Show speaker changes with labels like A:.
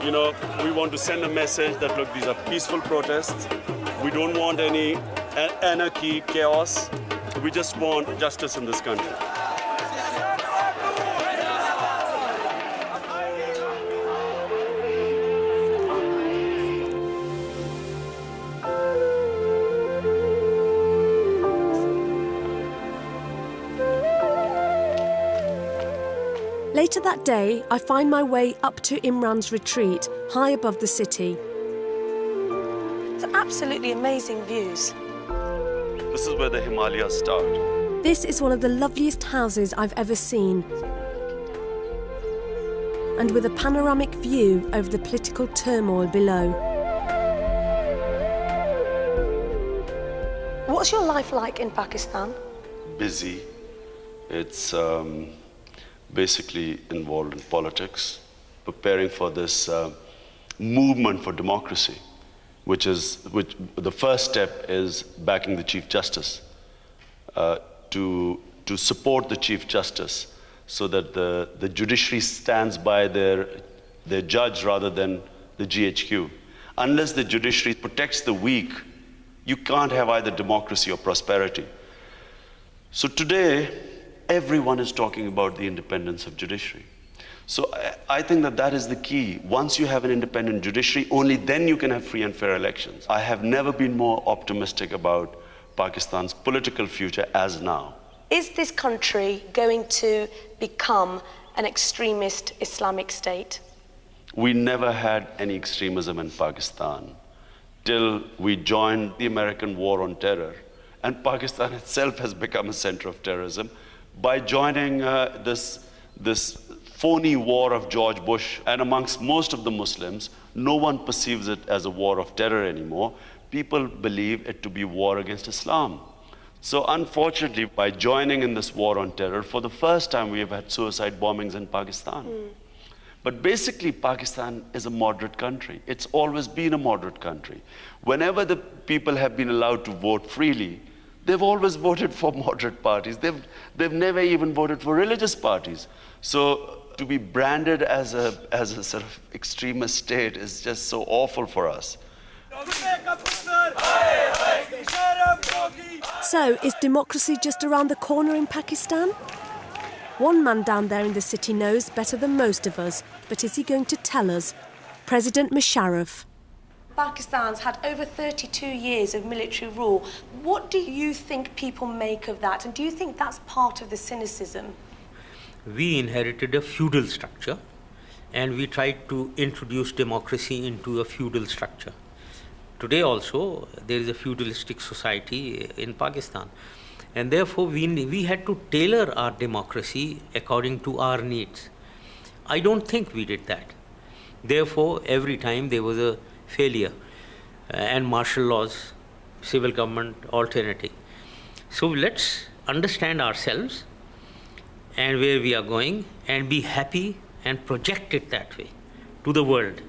A: We want to send a message that, look, these are peaceful protests. We don't want any anarchy, chaos. We just want justice in this country.
B: Later that day, I find my way up to Imran's retreat, high above the city.
C: It's absolutely amazing views.
A: This is where the Himalayas start.
B: This is one of the loveliest houses I've ever seen, and with a panoramic view over the political turmoil below.
C: What's your life like in Pakistan?
A: Busy. It's basically involved in politics, preparing for this movement for democracy, which the first step is backing the Chief Justice, to support the Chief Justice so that the judiciary stands by their judge rather than the GHQ. Unless the judiciary protects the weak, you can't have either democracy or prosperity. So today, everyone is talking about the independence of judiciary. So I think that is the key. Once you have an independent judiciary, only then you can have free and fair elections. I have never been more optimistic about Pakistan's political future as now.
C: Is this country going to become an extremist Islamic state?
A: We never had any extremism in Pakistan till we joined the American war on terror. And Pakistan itself has become a center of terrorism by joining this phony war of George Bush. And amongst most of the Muslims, no one perceives it as a war of terror anymore. People believe it to be war against Islam. So unfortunately, by joining in this war on terror, for the first time we have had suicide bombings in Pakistan. But basically, Pakistan is a moderate country. It's always been a moderate country. Whenever the people have been allowed to vote freely, they've always voted for moderate parties. They've never even voted for religious parties. So to be branded as a sort of extremist state is just so awful for us.
B: So, is democracy just around the corner in Pakistan? One man down there in the city knows better than most of us, but is he going to tell us? President Musharraf.
C: Pakistan's had over 32 years of military rule. What do you think people make of that? And do you think that's part of the cynicism?
D: We inherited a feudal structure, and we tried to introduce democracy into a feudal structure. Today also, there is a feudalistic society in Pakistan. And therefore, we had to tailor our democracy according to our needs. I don't think we did that. Therefore, every time there was a failure and martial laws, civil government alternating. So let's understand ourselves and where we are going and be happy and project it that way to the world.